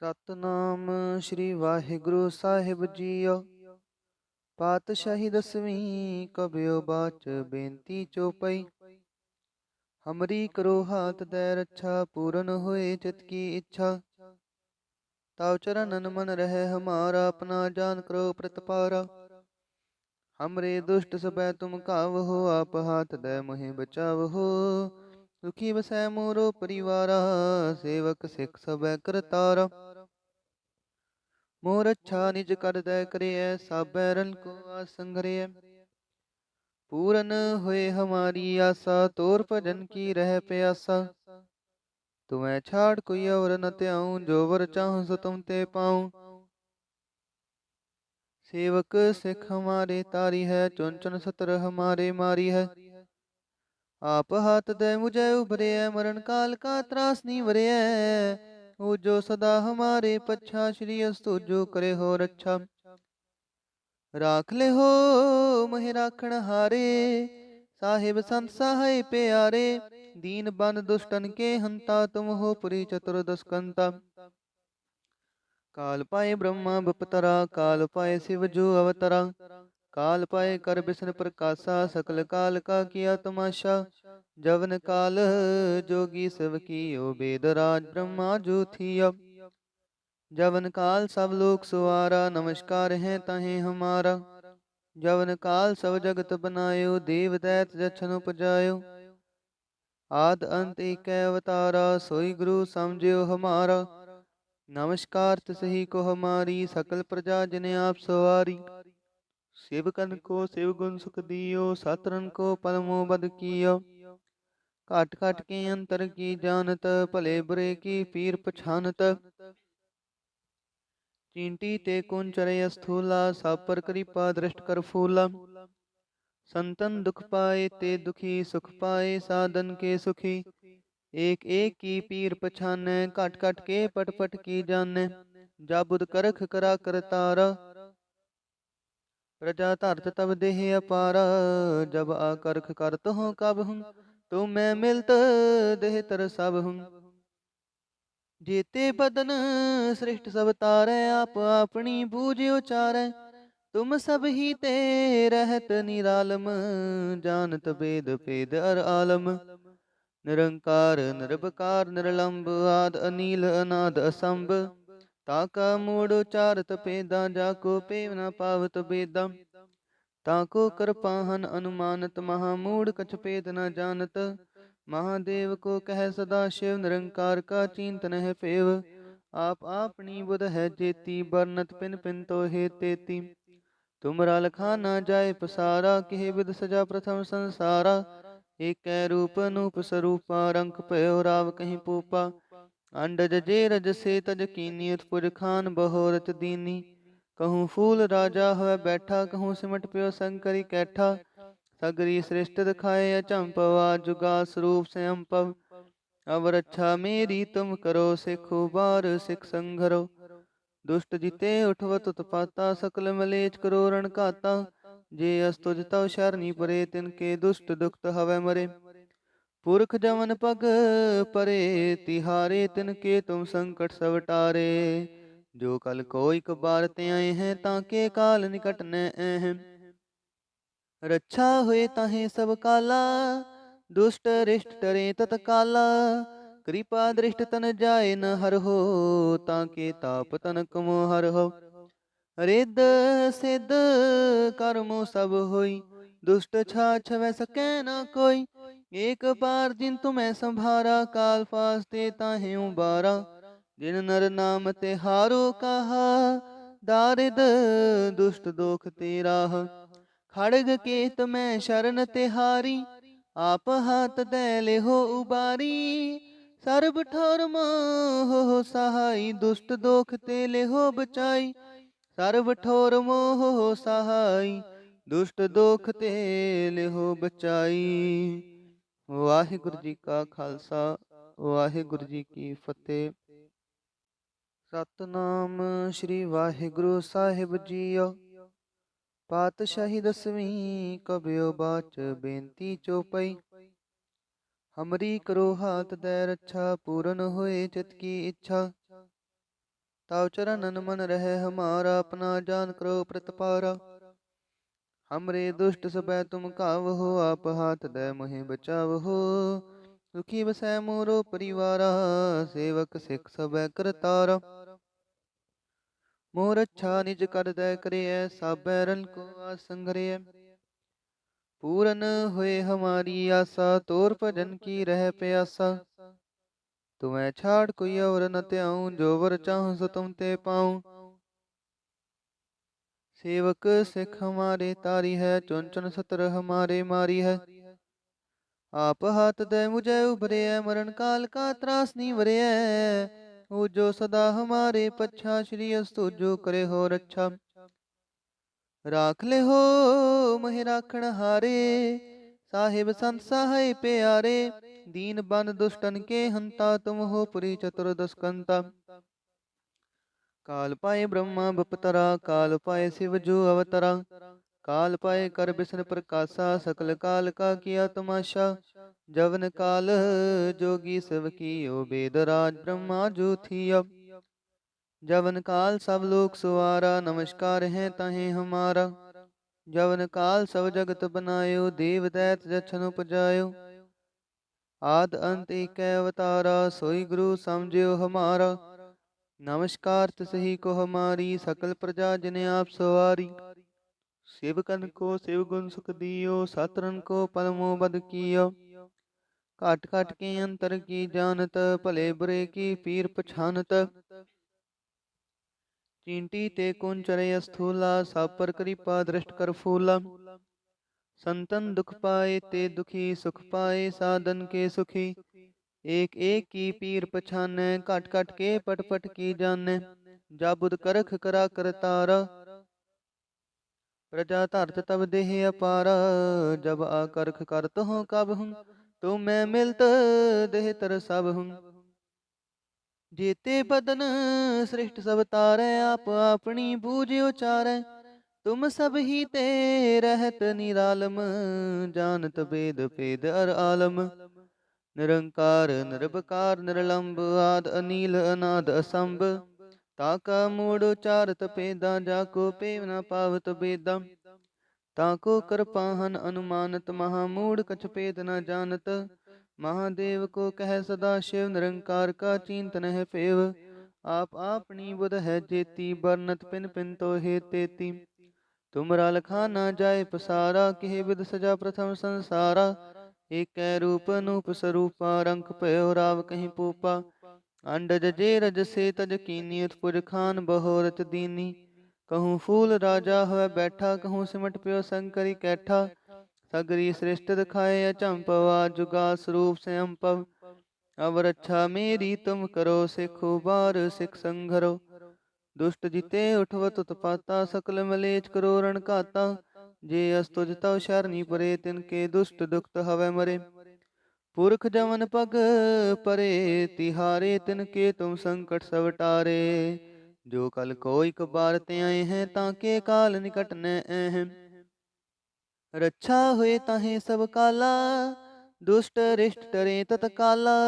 ਸਤਨਾਮ ਸ੍ਰੀ ਵਾਹਿਗੁਰੂ ਸਾਹਿਬ JIO. ਪਾਤਸ਼ਾਹੀ ਦਸਵੀਂ ਕਬਿਓ ਬਾਚ ਬੇਨਤੀ ਚੋਪਈ। ਹਮਰੀ ਕਰੋ ਹਾਥ ਦੈ ਰੱਛਾ ਪੂਰਨ ਹੋਏ ਚਿਤ ਕੀ ਇੱਛਾ। ਤਾਉ ਚਰਨਨ ਮਨ ਰਹਿ ਹਮਾਰਾ ਆਪਣਾ ਜਾਨ ਕਰੋ ਪ੍ਰਤਪਾਰਾ। हमरे दुष्ट सबै तुम कावहो आप हाथ दे मोहि बचावहो। सुखी बसै मोरो परिवारा सेवक सिख सबै करतारा। मोर अच्छा निज कर दे करिय सब बैरन को आसंगरिय। पूरन हुए हमारी आशा तोर भजन की रह प्यासा। तुम्हें छाड़ कोई और न त्याऊं जो वर चाहूं सो तुम ते पाऊं। सेवक सिख हमारे तारी है चुन चुन सतर हमारे मारी है। आप हाथ दे मुझे उभरे है मरण काल का त्रास नहीं वरे है। वो जो सदा हमारे पच्छा श्री अस्तु जो करे हो रक्षा। राख ले हो मोहि राखण हारे साहिब संत सहाय प्यारे। दीन बंद दुष्टन के हंता तुम हो पुरी चतुर्दशकंता। काल पाए ब्रह्मा बपतरा काल पाए शिव जो अवतरा। काल पाए कर बिसन प्रकाशा सकल काल का किया तमाशा। जवन काल जोगी शिव कियो वेद राज ब्रह्मा जो थिया। जवन काल सब लोक सुवारा नमस्कार है तहें हमारा। जवन काल सब जगत बनायो देव दैत जछन उपजायो। आद अंत एक अवतारा सोई गुरु समझियो हमारा। नमस्कार तिसही को हमारी सकल प्रजा जिने आप सवारी। सेवकन को शिव गुण सुख दियो सतरन को पलमो बद कियो। काट काट के अंतर की जानत भले बुरे की पीर पछानत। चींटी ते कुंचरे स्थूला सब पर कृपा दृष्ट कर फूला। संतन दुख पाए ते दुखी सुख पाए साधन के सुखी। एक एक की पीर पछाने कट कट के पट पट की जाने। जाबुद करख करा करतारा प्रजा धरत तब देह अपारा। जब आकरख करत हूँ कब हूँ तो मैं मिलत देह तर सब हूँ। जेते बदन सृष्ट सब तारै आप अपनी बूझ उचारै। तुम सब ही ते रहत निरालम जानत वेद भेद अर आलम। निरंकार निरबकार निरलंब आद अनील अनाद असंभ। ताका मूड उचारत पेदा जाको पेव न पावत बेदा। ताको कृपाहन अनुमानत महामूड कछ पेद न जानत। महादेव को कह सदा शिव निरंकार का चिंतन है पेव। आप अपनी बुध है जेती बरनत पिन पिन तो हे तेती। तुमरा लखा न जाय पसारा किह विद सजा प्रथम संसारा। एक रूप अनूप स्वरूपा रंक पयो राव कहीं पूपा। अंडज जे रज से तज कीनी उत्पुज खान बहोरत दीनी। कहूँ फूल राजा हुआ बैठा कहूँ सिमट प्यो शंकरी कैठा। सगरी श्रेष्ठ दिखाए अचंपवा जुगा स्वरूप से अम्पव। अब रक्षा मेरी तुम करो सिखो बार सिख संघरो। दुष्ट जिते उठवत उत्पाता सकल मलेच करो रण घाता। जे अस्तुज तव शरणी परे तिनके दुष्ट दुखत हवै मरे। पुरख जमन पग परे तिहारे तिनके तुम संकट सब टारे। जो कल कोई कबार ते आए हैं ताके काल निकट न अहम। रक्षा हुए ताहे सब काला दुष्ट रिष्ट टरे तत्काला। कृपा दृष्ट तन जाए न हर हो ताके ताप तन कमो हर हो। रिद सिद्ध कर्मो सब होई दुष्ट छाछ वै सकै न कोई। एक बार जिन तुम्हें संभारा काल फास्ते ताहे उबारा। जिन नर नाम ते हारो कहा दारिद दुष्ट दोख तेरा। खड़ग केत मैं शरण तिहारी आप हाथ दे ले हो उबारी। सर्ब ठोर मोह सहाय दुष्ट दोख ते ले हो बचाई। सर्ब ठोर मोह सहाय दुष्ट दोख ते ले हो बचाई। वाहिगुरु जी का खालसा वाहिगुरु जी की फतेह। सतनाम श्री वाहिगुरु साहिब जीओ। पातशाही दसवीं कबियो बाच बेनती चौपई। हमरी करो हाथ दे रक्षा पूरन होए चित की इच्छा। ताव चरणन मन रहे हमारा, अपना जान करो प्रतपारा। हमरे दुष्ट सबै तुम कावहो, आप हाथ दे मोहि बचावहो। दुखी बसै मोरो परिवारा, सेवक सिख सबै करतारा। मोर अच्छा निज कर दै करिय, साबै रन को आसंगरिय। पूरन हुए हमारी आशा, तोर भजन की रह प्यासा। तुम्हें छाड़ कोई और न त्याऊं, जो वर चाहूं सो तुम ते पाऊं। सेवक सिख हमारे तारी है, चुन चुन सतर हमारे मारी है। आप हाथ दे मुझे उभरे, मरण काल का त्रास नहीं वरे। वो जो सदा हमारे पच्छा, श्री अस्तु जो करे हो रक्षा। राख ले हो मोहि राखण हारे, साहिब संत सहाय प्यारे। दीन बन दुष्टन के हंता, तुम हो पुरी चतुर्दशकंता। काल पाए ब्रह्मा बपतरा, काल पाए शिव जो अवतरा। काल पाए कर बिसन प्रकाशा, सकल काल का किया तमाशा। जवन काल जोगी सब कियो, वेद राज ब्रह्मा जो थिया। जवन काल सब लोक सुवारा, नमस्कार है तहें हमारा। जवन काल सब जगत बनायो, देव दैत जछन उपजायो। आद अंत एक अवतारा, सोई गुरु समझियो हमारा। नमस्कार तसही को हमारी, सकल प्रजा जिने आप सवारी। सेवकन को शिव गुण सुख दियो, सतरन को परमो बद कियो। काट काट के अंतर की जानत, भले बुरे की पीर पछानत। चींटी ते कुंचरे स्थूला, सब पर कृपा दृष्ट कर फूला। संतन दुख पाए ते दुखी, सुख पाए साधन के सुखी। एक एक की पीर पछाने, कट कट के पट पट की जाने। जाबुद करख करा करतारा, प्रजा धरत तब देह अपारा। जब आकर्ख करत हूँ कब हूँ, तो मैं मिलत देह तर सब हूँ। जेते बदन सृष्ट सब तारै, आप अपनी बूझ उचारै। तुम सब ही ते रहत निरालम, जानत वेद भेद अर आलम। निरंकार निरबकार निरलंब, आद अनील अनाद असंभ। ताका मूड उचारत पेदा, जाको पेव न पावत बेदा। ताको कृपाहन अनुमानत, महामूढ़ कछ पेद न जानत। महादेव को कह सदा शिव, निरंकार का चिंतन है पेव। आप आपनी बुध है जेती, बरनत पिन पिन तो हे तेती। तुमरा लखा न जाय पसारा, किह विध सजा प्रथम संसारा। एक रूप अनूप स्वरूपा, रंक पयो राव कहीं पूपा। अंडज जे रज से तज कीनी, उत्पुज खान बहोरत दीनी। कहूँ फूल राजा हुआ बैठा, कहूँ सिमट प्यो शंकरी कैठा। सगरी श्रेष्ठ दिखाए अचंपवा, जुगा स्वरूप से अम्पव। अब रक्षा मेरी तुम करो, सिखो बार सिख संघरो। दुष्ट जिते उठवत उत्पाता, सकल मलेच करो रण काता। जे अस्तुज तव शरणी परे, तिनके दुष्ट दुखत हवै मरे। पुरख जमन पग परे तिहारे, तिनके तुम संकट सब टारे। जो कल कोई कबार ते आए हैं, ताके काल निकट न हैं। रक्षा हुए ताहे सब काला, दुष्ट रिष्ट टरे तत्काला।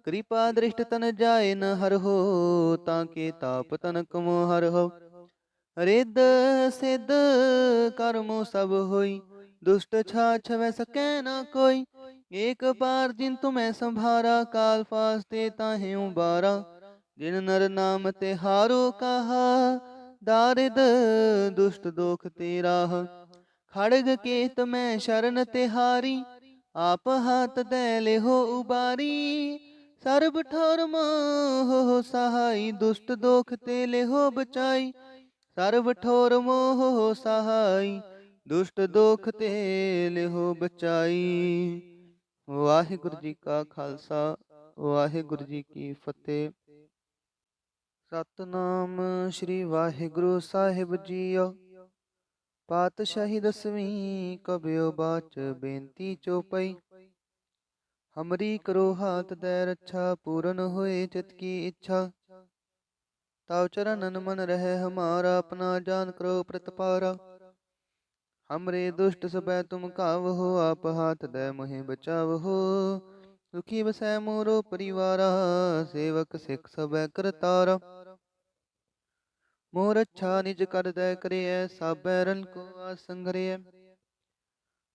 कृपा दृष्ट तन जाए न हर हो, ताके ताप तन कमो हर हो। रिद सिद्ध कर्मो सब होई, दुष्ट छाछ वै सकै न कोई। एक बार जिन तुम्हें संभारा, काल फास्ते ताहे उबारा। जिन नर नाम ते हारो कहा, दारिद दुष्ट दोख तेरा। खड़ग केत में शरण तिहारी, आप हाथ दे ले हो उबारी। सर्ब ठोर मोह सहाय, दुष्ट दोख ते ले हो बचाई। सर्ब ठोर मोह सहाय, दुष्ट दोख ते ले हो बचाई। वाहिगुरु जी का खालसा, वाहिगुरु जी की फतेह। सतनाम श्री वाहिगुरु साहिब जीओ। पातशाही दसवीं कबियो बाच, बेनती चौपई। हमरी करो हाथ दे रक्षा, पूरन होए चित की इच्छा। ताव चरणन मन रहे हमारा, अपना जान करो प्रतपारा। हमरे दुष्ट सबै तुम कावहो, आप हाथ दे मोहि बचावहो। दुखी बसै मोरो परिवारा, सेवक सिख सबै करतारा। मोर अच्छा निज कर दै करिय, सब बैरन को आसंगरिय।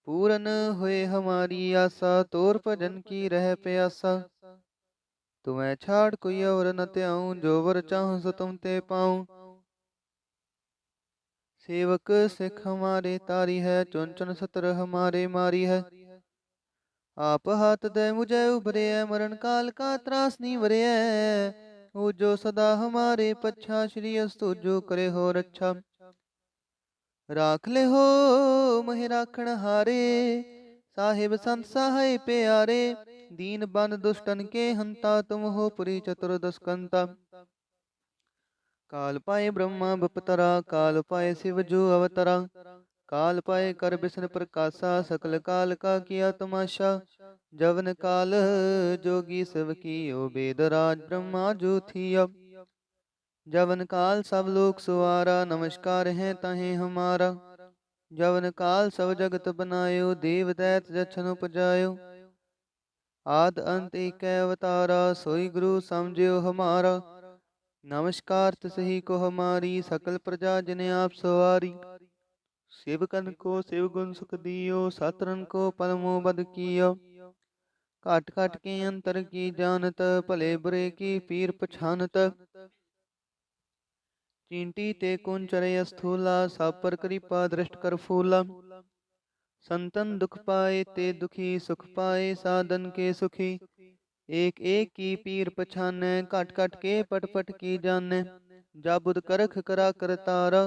पूरन हुए हमारी आशा, तोर भजन की रह प्यासा। तुम्हें छाड़ कोई और न त्याऊं, जो वर चाहूं सो तुम ते पाऊं। सेवक सिख हमारे तारी है, चुन चुन सतर हमारे मारी है। आप हाथ दे मुझे उभरे है, मरण काल का त्रास नहीं वरे है। वो जो सदा हमारे पच्छा, श्री अस्तु जो करे हो रक्षा। राख ले हो महि राखण हारे, साहिब संत सहाय प्यारे। दीन बंद दुष्टन के हंता, तुम हो पुरी चतुर्दश कंता। काल पाए ब्रह्मा बपतरा, काल पाए शिव जो अवतरा। काल पाए कर बिसन प्रकाशा, सकल काल का किया तमाशा। जवन काल जोगी सब कियो, वेद राज ब्रह्मा जो थिया। जवन काल सब लोक सुवारा, नमस्कार है तहें हमारा। जवन काल सब जगत बनायो, देव दैत जछन उपजायो। आद अंत एक अवतारा, सोई गुरु समझियो हमारा। नमस्कार तसही को हमारी, सकल प्रजा जिने आप सवारी। सेवकन को शिव गुण सुख दियो, सतरन को पलमो बद कियो। काट काट के अंतर की जानत, भले बुरे की पीर पछानत। चींटी ते कुंचरे स्थूला, सब पर कृपा दृष्ट कर फूला। संतन दुख पाए ते दुखी, सुख पाए साधन के सुखी। एक एक की पीर पछाने, काट काट के पट पट की जाने। जाबुद करख करा करतारा,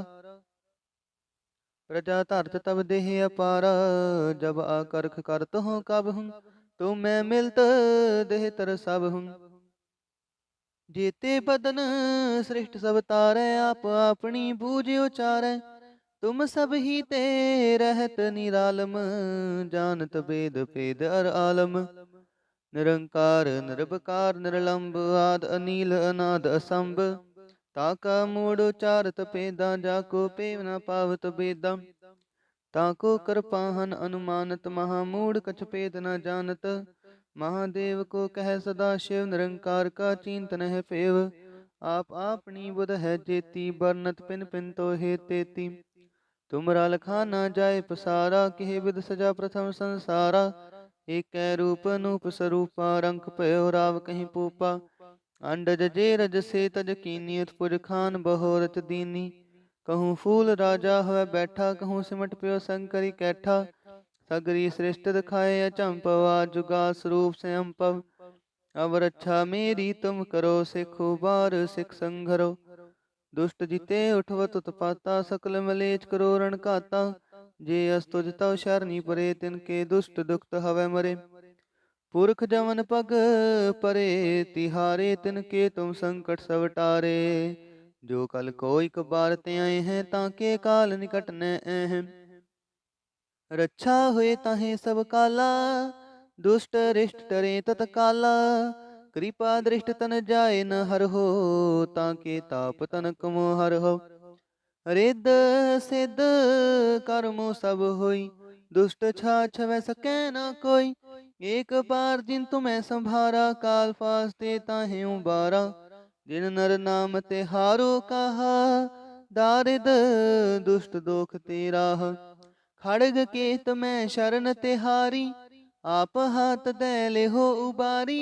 प्रजा धरत तब देह अपारा। जब आकर्ख करत हूँ कब हूँ, तो मैं मिलत देह तर सब हूँ। जेते बदन सृष्ट सब तारै, आप अपनी बूझ उचारै। तुम सब ही ते रहत निरालम, जानत वेद भेद अर आलम। निरंकार निरबकार निरलंब, आद अनील अनाद असंभ। ताका मूड उचारत पेदा, जाको पेव न पावत बेदा। ताको कृपाहन अनुमानत, महामूढ़ कछ पेद न जानत। महादेव को कह सदा शिव, निरंकार का चिंतन है पेव। आप आपनी बुध है जेती, बरनत पिन पिन तो हे तेती। तुमरा लखा न जाय पसारा, किह विध सजा प्रथम संसारा। एक रूप अनूप स्वरूपा, रंक पयो राव कहीं पूपा। अंडज जे रज से तज कीनी, उत्पुज खान बहोरच दीनी। कहूँ फूल राजा हुआ बैठा, कहूँ सिमट प्यो शंकरी कैठा। सगरी सृष्ट दिखाए अचंपवा, जुगा स्वरूप से अम्पव। अब रक्षा मेरी तुम करो, सिखो बार सिख संघरो। दुष्ट जिते उठवत उत्पाता, सकल मलेच करो रण काता। जे अस्तुज तव शरणी परे, तिनके दुष्ट दुखत हवै मरे। पुरख जमन पग परे तिहारे, तिनके तुम संकट सब टारे। जो कल कोई कबार ते आए हैं, ताके काल निकट न हैं। रक्षा हुए ताहे सब काला, दुष्ट रिष्ट टरे तत्काला। कृपा दृष्ट तन जाए न हर हो, ताके ताप तन कमो हर हो। रिद सिद्ध कर्मो सब होई, दुष्ट छाछ वै सकै न कोई। एक बार जिन तुम्हें संभारा, काल फास्ते ताहे उबारा। जिन नर नाम ते हारो कहा, दारिद दुष्ट दोख तेरा। खड़ग केत में शरण तिहारी, आप हाथ दे ले हो उबारी।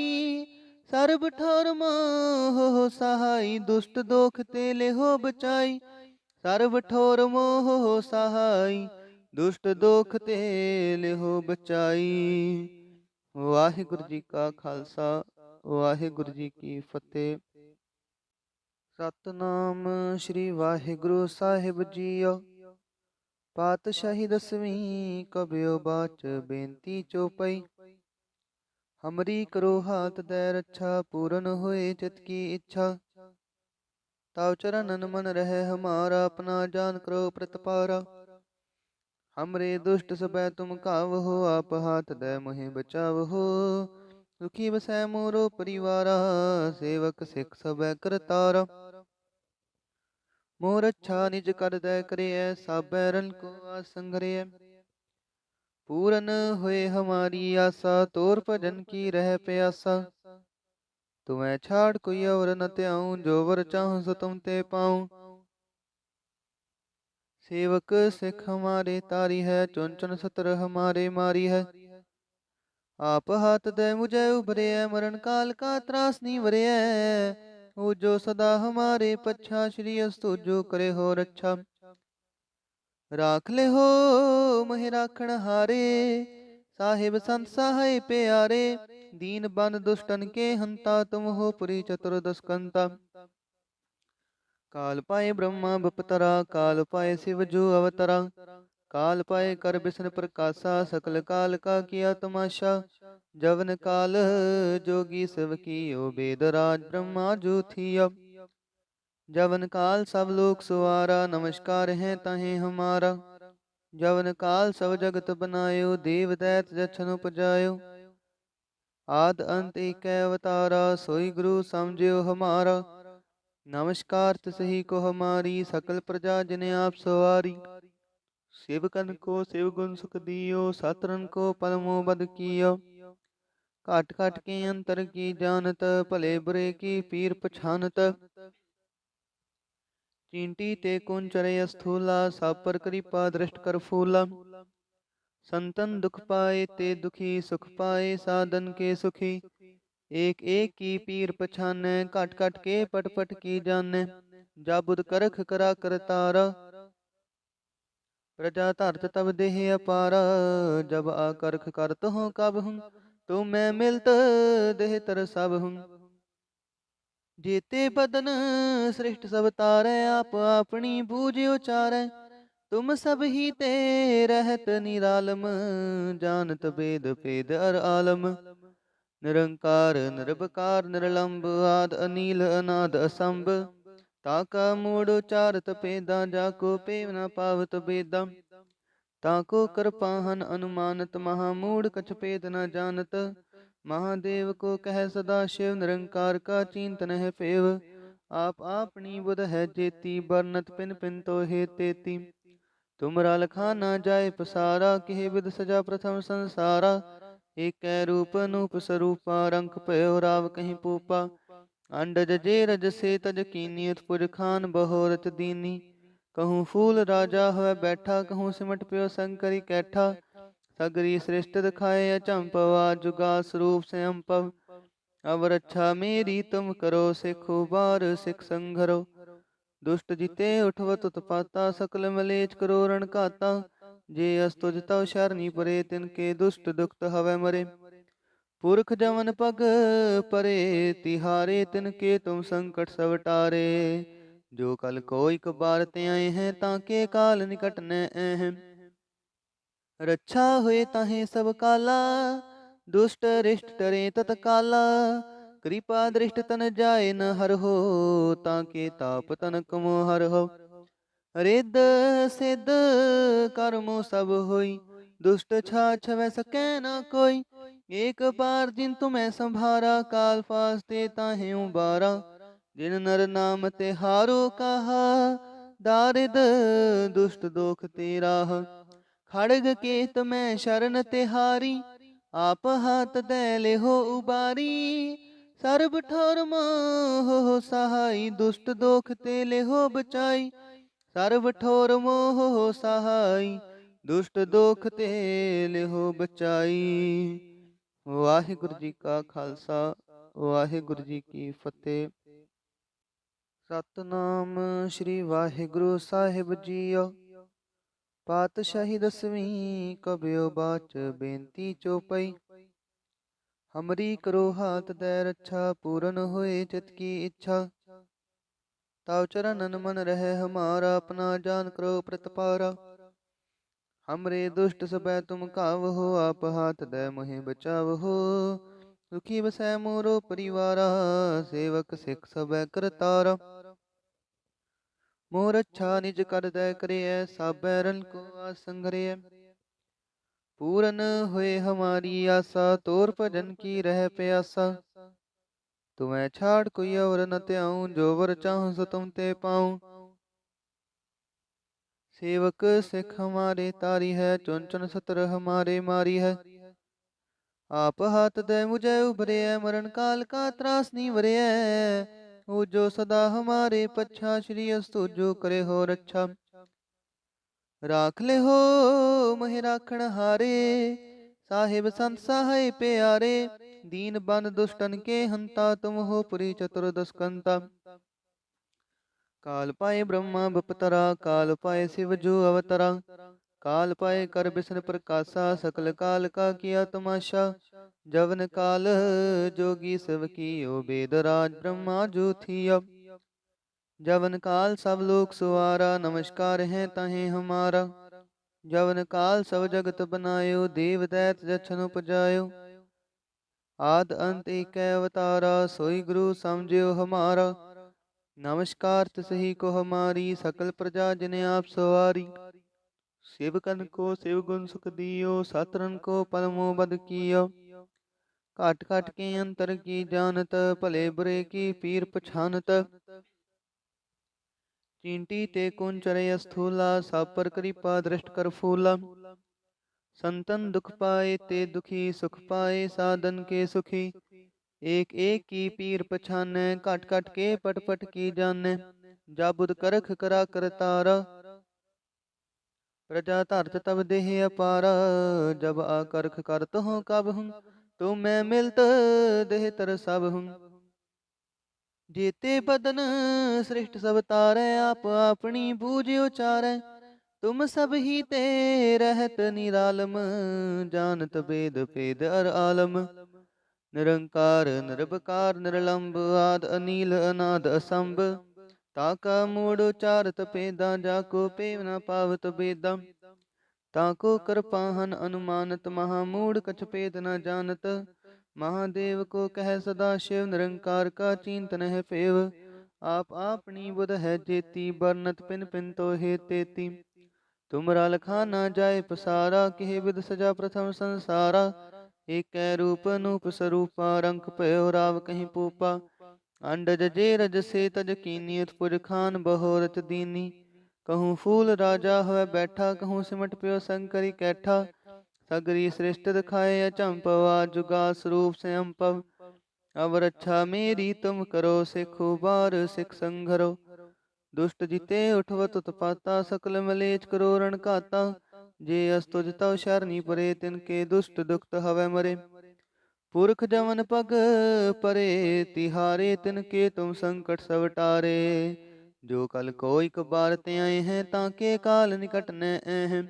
सर्ब ठोर मोह सहाय, दुष्ट दोख ते ले हो बचाई। सर्ब ठोर मोह सहाय, दुष्ट दोख ते ले हो बचाई। वाहिगुरु जी का खालसा, वाहिगुरु जी की फतेह। सतनाम श्री वाहिगुरु साहिब जीओ। पातशाही दसवीं कबियो बाच, बेनती चौपई। हमरी करो हाथ दे रक्षा, पूरन होए चित की इच्छा। ताव चरणन मन रहे हमारा, अपना जान करो प्रतपारा। हमरे दुष्ट सबै तुम कावहो, आप हाथ दे मोहि बचावहो। सुखी बसै मोरो परिवारा, सेवक सिख सबै करतारा। मोर अच्छा निज कर दै करिय, सब बैरन को आसंगरिय। पूरन हुए हमारी आशा, तोर भजन की रह प्यासा। तुम्हें छाड़ कोई और न त्याऊं, जो वर चाहूं सो तुम ते पाऊं। सेवक सिख हमारे तारी है, चुन चुन सतर हमारे मारी है। आप हाथ दे मुझे उभरे है, मरण काल का त्रास नहीं वरे है। वो जो सदा हमारे पच्छा, श्री अस्तु जो करे हो रक्षा। राख ले हो महि राखण हारे, साहिब संत सहाय प्यारे। दीन बंद दुष्टन के हंता, तुम हो पुरी चतुर्दश कंता। काल पाए ब्रह्मा बपतरा, काल पाए शिव जो अवतरा। काल पाए कर बिसन प्रकाशा, सकल काल का किया तमाशा। जवन काल जोगी शिव कियो, वेद राज ब्रह्मा जो थिया। जवन काल सब लोक सुवारा, नमस्कार है तहें हमारा। जवन काल सब जगत बनायो, देव दैत जछन उपजायो। आद अंत एक अवतारा, सोई गुरु समझियो हमारा। नमस्कार तिसही को हमारी, सकल प्रजा जिने आप सवारी। सेवकन को शिव गुण सुख दियो, सतरन को परमो बद कियो। काट काट के अंतर की जानत, भले बुरे की पीर पछानत। चींटी ते कुंचरे स्थूला, सब पर कृपा दृष्ट कर फूला। संतन दुख पाए ते दुखी, सुख पाए साधन के सुखी। एक एक की पीर पछाने, काट काट के पट पट की जाने। जाबुद करख करा करतारा, प्रजा धरत तब देह अपारा। जब आकर्ख करत हूँ कब हूँ, तो मैं मिलत देह तर सब हूँ। जेते बदन श्रेष्ठ सब तारै, आप अपनी बूझ उचारै। तुम सब ही ते रहत निरालम, जानत वेद भेद अर आलम। निरंकार निरबकार निरलंब, आद अनील अनाद असंभ। ताका मूड उचारत पेदा, जाको पेव न पावत बेदा। ताको कृपाहन अनुमानत, महामूढ़ कछ पेद न जानत। महादेव को कह सदा शिव, निरंकार का चिंतन है पेव। आप आपनी बुध है जेती, बरनत पिन पिन तो हे तेती। तुमरा लखा न जाय पसारा, किह विध सजा प्रथम संसारा। एक रूप अनूप स्वरूपा, रंक पयो राव कहीं पूपा। अंडज जे रज से तज कीनी, उत्पुज खान बहोरत दीनी। कहूँ फूल राजा हुआ बैठा, कहूँ सिमट प्यो शंकरी कैठा। सगरी श्रेष्ठ दिखाए अचंपवा, जुगा स्वरूप से अम्पव। अब रक्षा मेरी तुम करो, सिखो बार सिख संघरो। दुष्ट जिते उठवत उत्पाता, सकल मलेच करो रण काता। जे अस्तुज तव शरणी परे, तिनके दुष्ट दुखत हवै मरे। पुरख जमन पग परे तिहारे, तिनके तुम संकट सब टारे। जो कल कोई कबार ते आए हैं, ताके काल निकट न हैं। रक्षा हुए ताहे सब काला, दुष्ट रिष्ट टरे तत्काला। कृपा दृष्ट तन जाए न हर हो, ताके ताप तन कमो हर हो। रिद सिद्ध कर्मो सब होई, दुष्ट छाछ वै सकै न कोई। एक बार जिन तुम्हें संभारा, काल फास्ते ताहे उबारा। जिन नर नाम ते हारो कहा, दारिद दुष्ट दोख तेरा। खड़ग केत में शरण तिहारी, आप हाथ दे ले हो उबारी। सर्ब ठोर मोह हो सहाय, दुष्ट दोख ते ले हो बचाई। सर्ब ठोर मोह हो सहाय, दुष्ट दोख ते ले हो बचाई। वाहिगुरु जी का खालसा, वाहिगुरु जी की फतेह। सतनाम श्री वाहिगुरु साहिब जीओ। पातशाही दसवीं कबियो बाच, बेनती चौपई। हमरी करो हाथ दे रक्षा, पूरन होए चित की इच्छा। ताव चरणन मन रहे हमारा, अपना जान करो प्रतपारा। हमरे दुष्ट सबै तुम काव हो, आप हाथ दे मोहि बचाव हो। दुखी बसै मोरो परिवारा, सेवक सिख सबै करतारा। मोर अच्छा निज कर दे करिय, साबै रन को आसंगरिय। पूरन हुए हमारी आशा, तोर भजन की रह प्यासा। तुम्हें छाड़ कोई और न त्याऊं, जो वर चाहूं सो तुम ते पाऊं। सेवक सिख हमारे तारी है, चुन चुन सतर हमारे मारी है। आप हाथ दे मुझे उभरे है, मरण काल का त्रास नहीं वरे है। वो जो सदा हमारे पच्छा, श्री अस्तु जो करे हो रक्षा। ਰਾਖ ਲਿਹੋ ਮਹਿ ਰਾਖਣ ਹਾਰੇ, ਸਾਹਿਬ ਸੰਤ ਸਹਾਇ ਪਿਆਰੇ। ਦੀਨ ਬੰਦ ਦੁਸ਼ਟਨ ਕੇ ਹੰਤਾ, ਤੁਮ ਹੋ ਪੁਰੀ ਚਤੁਰਦਸਕੰਤਾ। ਕਾਲ ਪਾਏ ਬ੍ਰਹਮਾ ਬਪਤਰਾ, ਕਾਲ ਪਾਏ शिव जो अवतरा। काल पाए कर बिसन प्रकाशा, सकल काल का किया तमाशा। जवन काल जोगी सब कियो, वेद राज ब्रह्मा जो थिया। जवन काल सब लोक सुवारा, नमस्कार है तहें हमारा। जवन काल सब जगत बनायो, देव दैत जछन उपजायो। आद अंत एक अवतारा, सोई गुरु समझियो हमारा। नमस्कार तिसही को हमारी, सकल प्रजा जिने आप सवारी। सेवकन को शिव गुण सुख दियो, सतरन को परमो बद कियो। काट काट के अंतर की जानत, भले बुरे की पीर पछानत। चींटी ते कुंचरे स्थूला, सब पर कृपा दृष्ट कर फूला। संतन दुख पाए ते दुखी, सुख पाए साधन के सुखी। एक एक की पीर पछाने, काट काट के पट पट की जाने। जाबुद करख करा करतारा, प्रजा धरत तब देह अपारा। जब आकर्ख करत हूँ कब हूँ, तो मैं मिलत देह तर सब हूँ। जेते बदन सृष्ट सब तारै, आप अपनी बूझ उचारै। तुम सब ही ते रहत निरालम, जानत वेद भेद अर आलम। निरंकार निरबकार निरलंब, आद अनील अनाद असंभ। ताका मूढ़ उचारत पेदा, जाको पेव न पावत बेदा। ताको कृपाहन अनुमानत, महामूढ़ कछ पेद न जानत। महादेव को कह सदा शिव, निरंकार का चिंतन है पेव। आप आपनी बुध है जेती, बरनत पिन पिन तो हे तेती। तुमरा लखा न जाय पसारा, किह विध सजा प्रथम संसारा। एक रूप नूप स्वरूपा, रंक पयो राव कहीं पूपा। अंडज जे रज से तज कीनी, उत्पुज खान बहोरत दीनी। कहूँ फूल राजा हुए बैठा, कहूँ सिमट प्यो शंकरी कैठा। सगरी सृष्टि दिखाए अचंपवा, जुगा स्वरूप से अम्पव। अब रक्षा मेरी तुम करो, सिखो बार सिख संघरो। दुष्ट जिते उठवत उत्पाता, सकल मलेच करो रण घाता। जे अस्तुज तव शरणी परे, तिनके दुष्ट दुखत हवै मरे। पुरख जमन पग परे तिहारे, तिनके तुम संकट सब टारे। जो कल कोई कबार ते आए हैं, ताके काल निकट न हैं।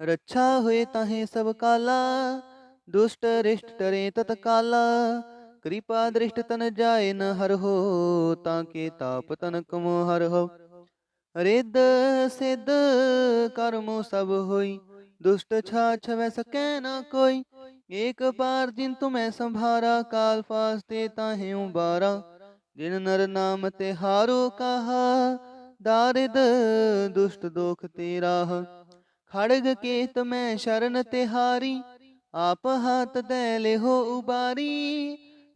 रक्षा हुए ताहे सब काला, दुष्ट रिष्ट टरे तत्काला। कृपा दृष्ट तन जाए न हर हो, ताके ताप तन कमो हर हो। रिद सिद्ध कर्मो सब होई, दुष्ट छाछ वै सकै न कोई। एक बार जिन तुम्हें संभारा, काल फास्ते ताहे उबारा। जिन नर नाम ते हारो कहा, दारिद दुष्ट दोख ते राह। खड़ग केत मैं शरण तिहारी, आप हाथ दे ले हो उबारी।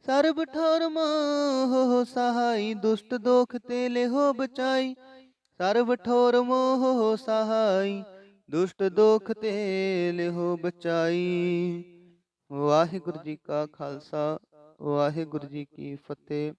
सर्ब ठोर मोह सहाय, दुष्ट दोख ते ले हो बचाई। सर्व ठोर मोह सहाय, दुष्ट दोख ते लिहो बचाई। वाहिगुरु जी का खालसा, वाहिगुरु जी की फतेह।